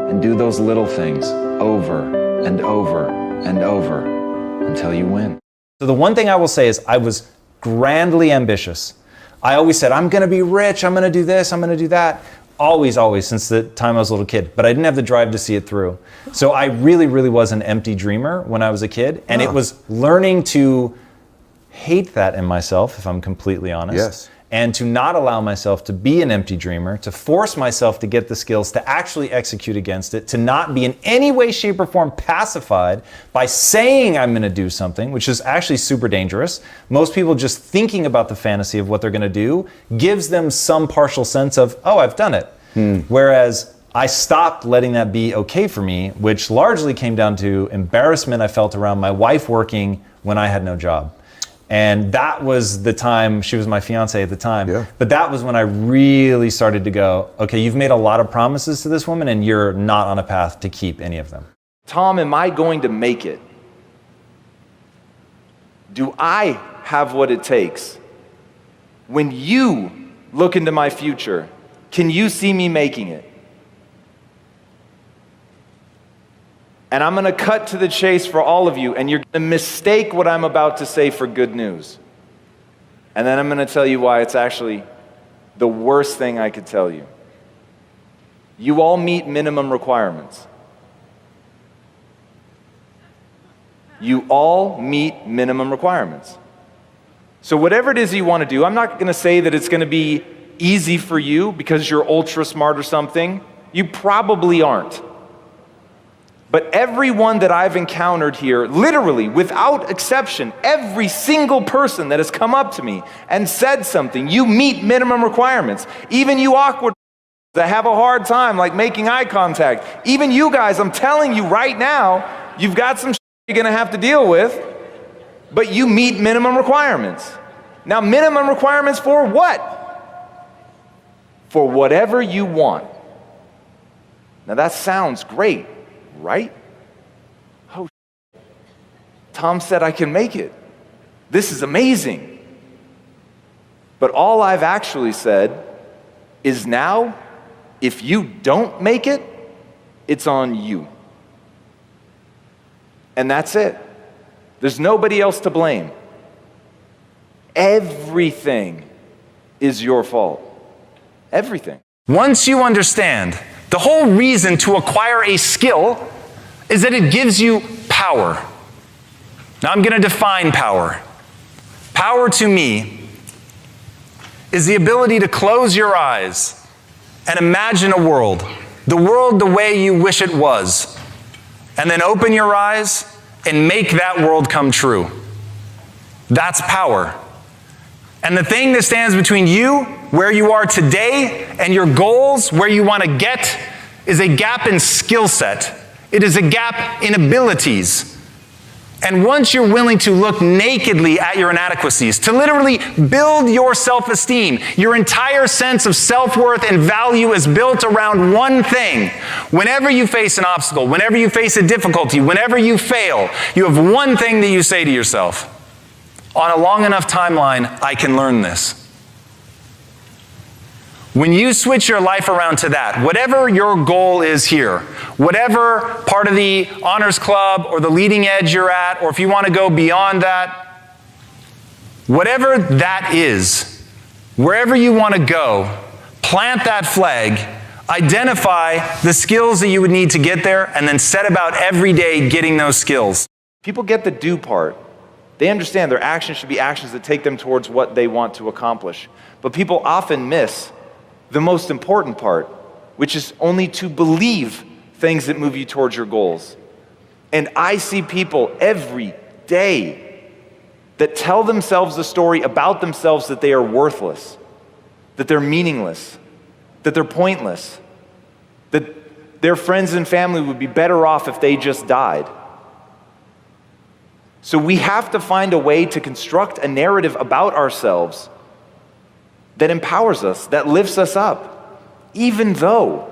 and do those little things over and over and over until you win. So the one thing I will say is I was grandly ambitious. I always said, I'm going to be rich, I'm going to do this, I'm going to do that. Always, since the time I was a little kid. But I didn't have the drive to see it through. So I really, really was an empty dreamer when I was a kid. And it was learning to hate that in myself, if I'm completely honest. Yes. And to not allow myself to be an empty dreamer, to force myself to get the skills to actually execute against it, to not be in any way, shape, or form pacified by saying I'm going to do something, which is actually super dangerous. Most people just thinking about the fantasy of what they're going to do gives them some partial sense of, oh, I've done it. Whereas I stopped letting that be okay for me, which largely came down to embarrassment I felt around my wife working when I had no job. And that was the time, she was my fiance at the time, but that was when I really started to go, okay, you've made a lot of promises to this woman and you're not on a path to keep any of them. Tom, am I going to make it? Do I have what it takes? When you look into my future, can you see me making it? And I'm going to cut to the chase for all of you, and you're going to mistake what I'm about to say for good news. And then I'm going to tell you why it's actually the worst thing I could tell you. You all meet minimum requirements. You all meet minimum requirements. So whatever it is you want to do, I'm not going to say that it's going to be easy for you because you're ultra smart or something. You probably aren't. But everyone that I've encountered here, literally, without exception, every single person that has come up to me and said something, you meet minimum requirements. Even you awkward that have a hard time like making eye contact. Even you guys, I'm telling you right now, you've got some shit you're gonna have to deal with, but you meet minimum requirements. Now, minimum requirements for what? For whatever you want. Now that sounds great, right? Oh, Tom said I can make it. This is amazing. But all I've actually said is now, if you don't make it, it's on you. And that's it. There's nobody else to blame. Everything is your fault. Everything. Once you understand, the whole reason to acquire a skill is that it gives you power. Now I'm going to define power. Power to me is the ability to close your eyes and imagine a world, the world the way you wish it was, and then open your eyes and make that world come true. That's power. And the thing that stands between you, where you are today, and your goals, where you want to get, is a gap in skill set. It is a gap in abilities. And once you're willing to look nakedly at your inadequacies, to literally build your self-esteem, your entire sense of self-worth and value is built around one thing. Whenever you face an obstacle, whenever you face a difficulty, whenever you fail, you have one thing that you say to yourself. On a long enough timeline, I can learn this. When you switch your life around to that, whatever your goal is here, whatever part of the honors club or the leading edge you're at, or if you want to go beyond that, whatever that is, wherever you want to go, plant that flag, identify the skills that you would need to get there, and then set about every day getting those skills. People get the do part. They understand their actions should be actions that take them towards what they want to accomplish. But people often miss the most important part, which is only to believe things that move you towards your goals. And I see people every day that tell themselves the story about themselves that they are worthless, that they're meaningless, that they're pointless, that their friends and family would be better off if they just died. So we have to find a way to construct a narrative about ourselves that empowers us, that lifts us up, even though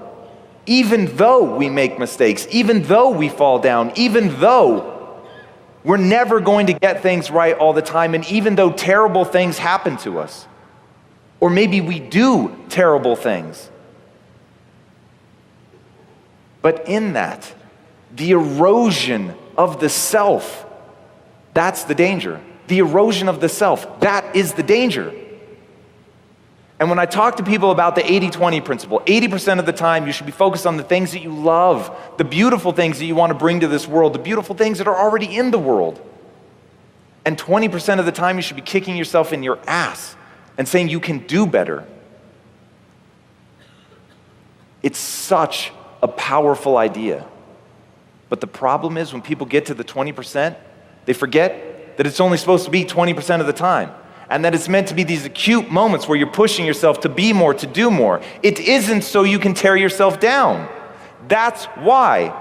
we make mistakes, even though we fall down, even though we're never going to get things right all the time, and even though terrible things happen to us, or maybe we do terrible things. But in that, the erosion of the self, that's the danger. The erosion of the self, that is the danger. And when I talk to people about the 80-20 principle, 80% of the time you should be focused on the things that you love, the beautiful things that you want to bring to this world, the beautiful things that are already in the world. And 20% of the time you should be kicking yourself in your ass and saying you can do better. It's such a powerful idea. But the problem is when people get to the 20%, they forget that it's only supposed to be 20% of the time. And that it's meant to be these acute moments where you're pushing yourself to be more, to do more. It isn't so you can tear yourself down. That's why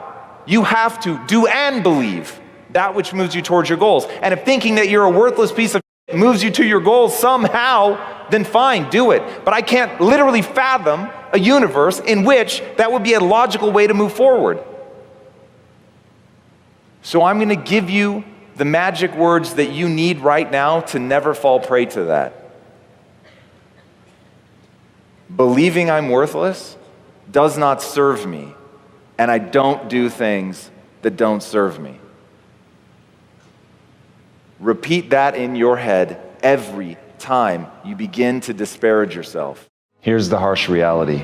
you have to do and believe that which moves you towards your goals. And if thinking that you're a worthless piece of shit moves you to your goals somehow, then fine, do it. But I can't literally fathom a universe in which that would be a logical way to move forward. So I'm going to give you the magic words that you need right now to never fall prey to that. Believing I'm worthless does not serve me, and I don't do things that don't serve me. Repeat that in your head every time you begin to disparage yourself. Here's the harsh reality.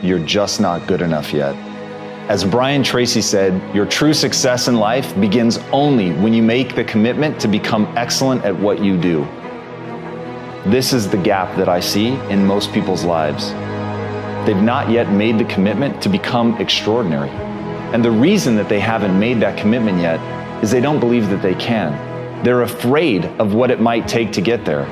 You're just not good enough yet. As Brian Tracy said, your true success in life begins only when you make the commitment to become excellent at what you do. This is the gap that I see in most people's lives. They've not yet made the commitment to become extraordinary. And the reason that they haven't made that commitment yet is they don't believe that they can. They're afraid of what it might take to get there.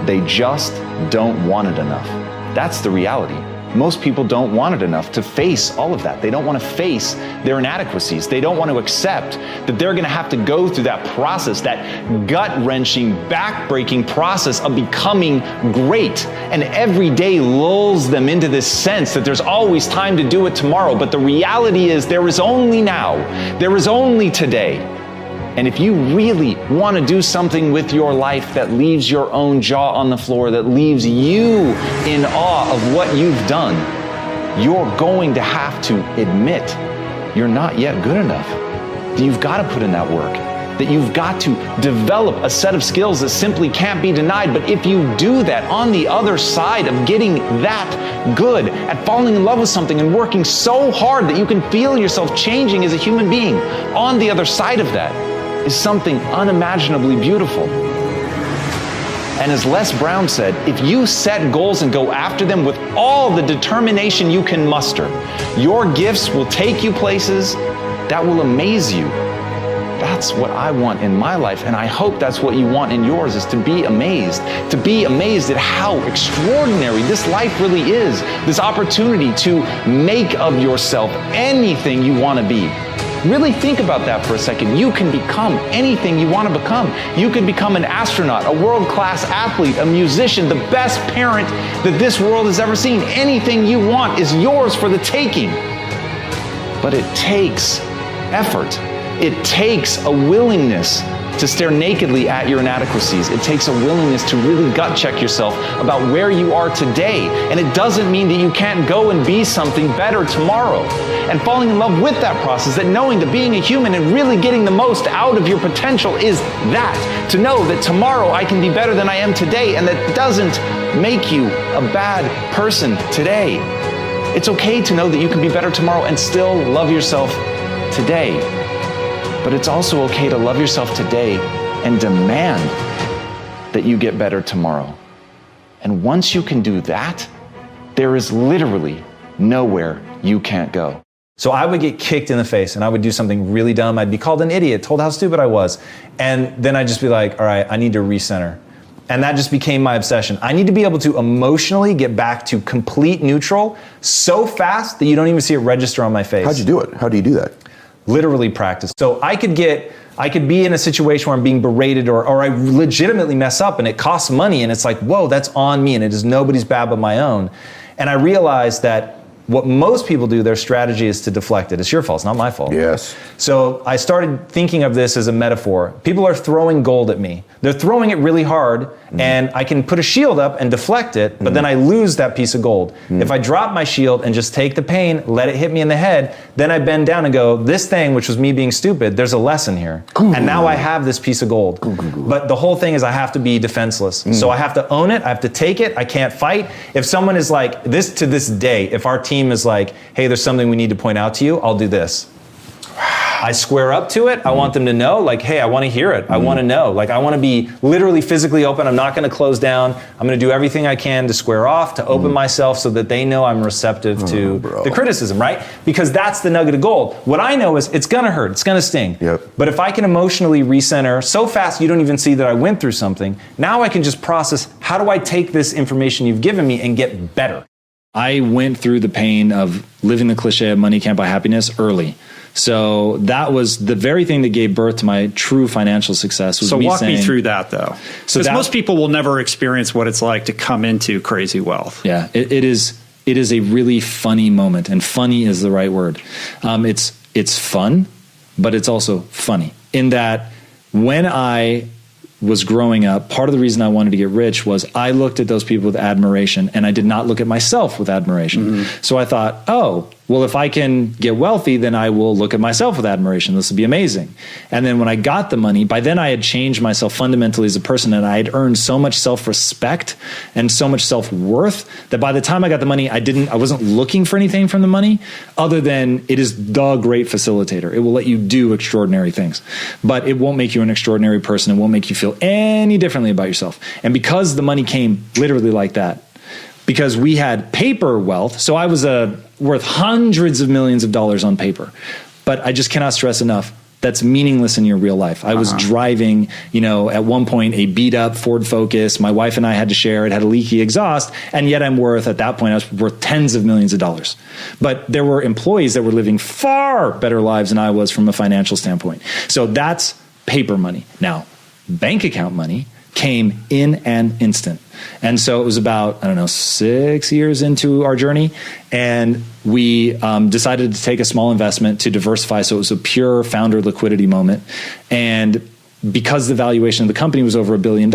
They just don't want it enough. That's the reality. Most people don't want it enough to face all of that. They don't want to face their inadequacies. They don't want to accept that they're going to have to go through that process, that gut-wrenching, back-breaking process of becoming great. And every day lulls them into this sense that there's always time to do it tomorrow. But the reality is there is only now. There is only today. And if you really want to do something with your life that leaves your own jaw on the floor, that leaves you in awe of what you've done, you're going to have to admit you're not yet good enough. That you've got to put in that work. That you've got to develop a set of skills that simply can't be denied. But if you do that, on the other side of getting that good at falling in love with something and working so hard that you can feel yourself changing as a human being, on the other side of that is something unimaginably beautiful. And as Les Brown said, if you set goals and go after them with all the determination you can muster, your gifts will take you places that will amaze you. That's what I want in my life, and I hope that's what you want in yours, is to be amazed at how extraordinary this life really is, this opportunity to make of yourself anything you want to be. Really think about that for a second. You can become anything you want to become. You can become an astronaut, a world-class athlete, a musician, the best parent that this world has ever seen. Anything you want is yours for the taking. But it takes effort. It takes a willingness to stare nakedly at your inadequacies. It takes a willingness to really gut check yourself about where you are today. And it doesn't mean that you can't go and be something better tomorrow. And falling in love with that process, that knowing that being a human and really getting the most out of your potential is that. To know that tomorrow I can be better than I am today, and that doesn't make you a bad person today. It's okay to know that you can be better tomorrow and still love yourself today. But it's also okay to love yourself today and demand that you get better tomorrow. And once you can do that, there is literally nowhere you can't go. So I would get kicked in the face and I would do something really dumb. I'd be called an idiot, told how stupid I was. And then I'd just be like, all right, I need to recenter. And that just became my obsession. I need to be able to emotionally get back to complete neutral so fast that you don't even see it register on my face. How'd you do it? How do you do that? Literally practice. So I could be in a situation where I'm being berated or I legitimately mess up and it costs money and it's like, whoa, that's on me and it is nobody's bad but my own. And I realized that what most people do, their strategy is to deflect it. It's your fault, it's not my fault. Yes. So I started thinking of this as a metaphor. People are throwing gold at me. They're throwing it really hard and I can put a shield up and deflect it, but then I lose that piece of gold. If I drop my shield and just take the pain, let it hit me in the head, then I bend down and go, this thing, which was me being stupid, there's a lesson here. And now I have this piece of gold. But the whole thing is I have to be defenseless. So I have to own it, I have to take it, I can't fight. If someone is like, this to this day, if our team is like, hey, there's something we need to point out to you, I'll do this. I square up to it. I want them to know, like, hey, I want to hear it. I want to know. Like, I want to be literally physically open. I'm not going to close down. I'm going to do everything I can to square off, to open myself so that they know I'm receptive to the criticism, right? Because that's the nugget of gold. What I know is it's going to hurt. It's going to sting. Yep. But if I can emotionally recenter so fast you don't even see that I went through something, now I can just process, how do I take this information you've given me and get better? I went through the pain of living the cliche of money can't buy happiness early. So that was the very thing that gave birth to my true financial success. Was so me walk saying, me through that though. Because most people will never experience what it's like to come into crazy wealth. Yeah, it is a really funny moment, and funny is the right word. It's fun, but it's also funny in that when I was growing up, part of the reason I wanted to get rich was I looked at those people with admiration and I did not look at myself with admiration. So I thought, oh, well, if I can get wealthy, then I will look at myself with admiration. This will be amazing. And then when I got the money, by then I had changed myself fundamentally as a person, and I had earned so much self-respect and so much self-worth that by the time I got the money, I wasn't looking for anything from the money other than it is the great facilitator. It will let you do extraordinary things, but it won't make you an extraordinary person. It won't make you feel any differently about yourself. And because the money came literally like that, because we had paper wealth, so I was worth hundreds of millions of dollars on paper. But I just cannot stress enough, that's meaningless in your real life. I was driving, at one point, a beat up Ford Focus. My wife and I had to share. It had a leaky exhaust. And yet at that point, I was worth tens of millions of dollars. But there were employees that were living far better lives than I was from a financial standpoint. So that's paper money. Now, bank account money came in an instant. And so it was about, 6 years into our journey. And we decided to take a small investment to diversify. So it was a pure founder liquidity moment. And because the valuation of the company was over $1 billion,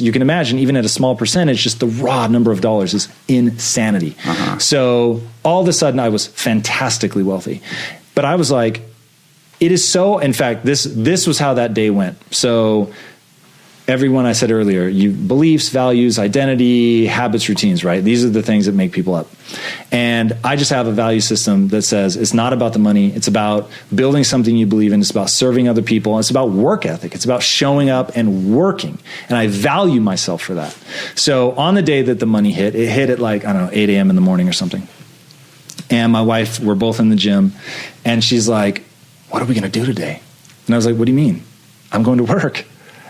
you can imagine, even at a small percentage, just the raw number of dollars is insanity. So all of a sudden, I was fantastically wealthy. But I was like, it is so, in fact, this was how that day went. So everyone I said earlier, beliefs, values, identity, habits, routines, right? These are the things that make people up. And I just have a value system that says it's not about the money. It's about building something you believe in. It's about serving other people. It's about work ethic. It's about showing up and working. And I value myself for that. So on the day that the money hit, it hit at 8 a.m. in the morning or something. And my wife, we're both in the gym. And she's like, what are we going to do today? And I was like, what do you mean? I'm going to work.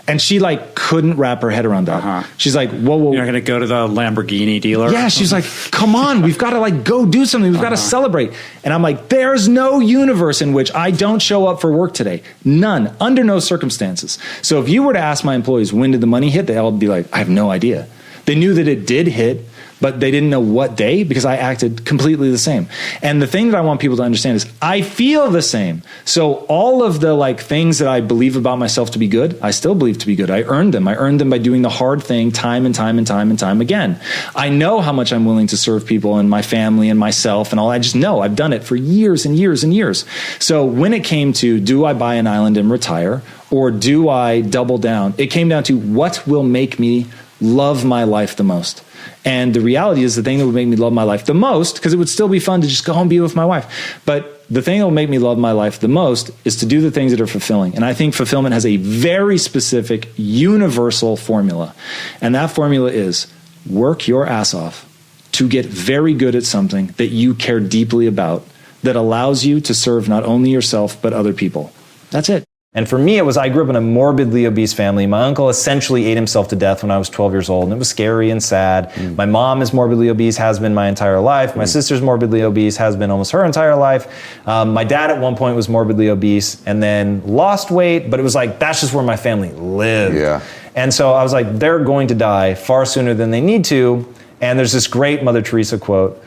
And she couldn't wrap her head around that. She's like, whoa. You're not going to go to the Lamborghini dealer? Yeah, she's like, come on, we've got to go do something. We've got to celebrate. And I'm like, there's no universe in which I don't show up for work today. None, under no circumstances. So if you were to ask my employees, when did the money hit? They all be like, I have no idea. They knew that it did hit, but they didn't know what day because I acted completely the same. And the thing that I want people to understand is I feel the same. So all of the things that I believe about myself to be good, I still believe to be good. I earned them. I earned them by doing the hard thing time and time and time and time again. I know how much I'm willing to serve people and my family and myself and all. I just know I've done it for years and years and years. So when it came to, do I buy an island and retire or do I double down? It came down to what will make me love my life the most. And the reality is the thing that would make me love my life the most, because it would still be fun to just go home and be with my wife. But the thing that will make me love my life the most is to do the things that are fulfilling. And I think fulfillment has a very specific, universal formula. And that formula is work your ass off to get very good at something that you care deeply about that allows you to serve not only yourself, but other people. That's it. And for me, I grew up in a morbidly obese family. My uncle essentially ate himself to death when I was 12 years old, and it was scary and sad. My mom is morbidly obese, has been my entire life. My sister's morbidly obese, has been almost her entire life. My dad at one point was morbidly obese and then lost weight, but it was that's just where my family lived. Yeah. And so I was like, they're going to die far sooner than they need to. And there's this great Mother Teresa quote,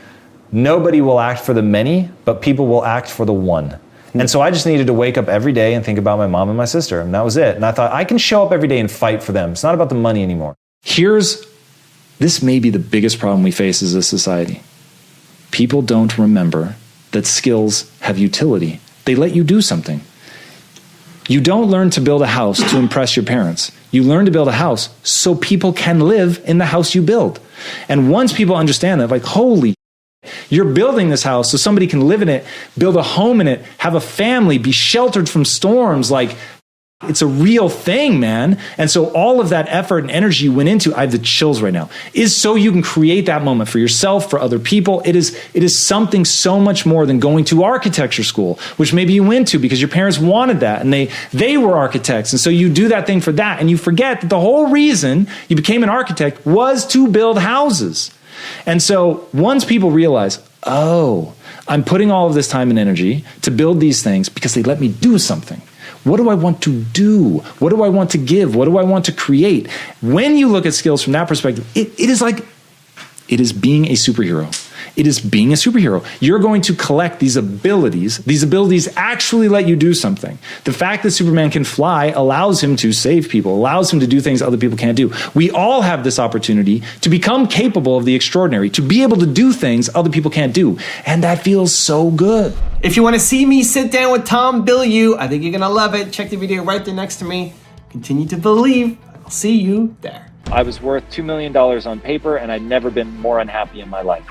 nobody will act for the many, but people will act for the one. And so I just needed to wake up every day and think about my mom and my sister, and that was it. And I thought, I can show up every day and fight for them. It's not about the money anymore. This may be the biggest problem we face as a society. People don't remember that skills have utility. They let you do something. You don't learn to build a house to impress your parents. You learn to build a house so people can live in the house you build. And once people understand that, holy, you're building this house so somebody can live in it, build a home in it, have a family, be sheltered from storms. It's a real thing, man. And so all of that effort and energy you went into, I have the chills right now, is so you can create that moment for yourself, for other people. It is something so much more than going to architecture school, which maybe you went to because your parents wanted that and they were architects. And so you do that thing for that. And you forget that the whole reason you became an architect was to build houses. And so once people realize, I'm putting all of this time and energy to build these things because they let me do something. What do I want to do? What do I want to give? What do I want to create? When you look at skills from that perspective, it is being a superhero. It is being a superhero. You're going to collect these abilities. These abilities actually let you do something. The fact that Superman can fly allows him to save people, allows him to do things other people can't do. We all have this opportunity to become capable of the extraordinary, to be able to do things other people can't do. And that feels so good. If you want to see me sit down with Tom Bilyeu, I think you're going to love it. Check the video right there next to me. Continue to believe. I'll see you there. I was worth $2 million on paper, and I'd never been more unhappy in my life.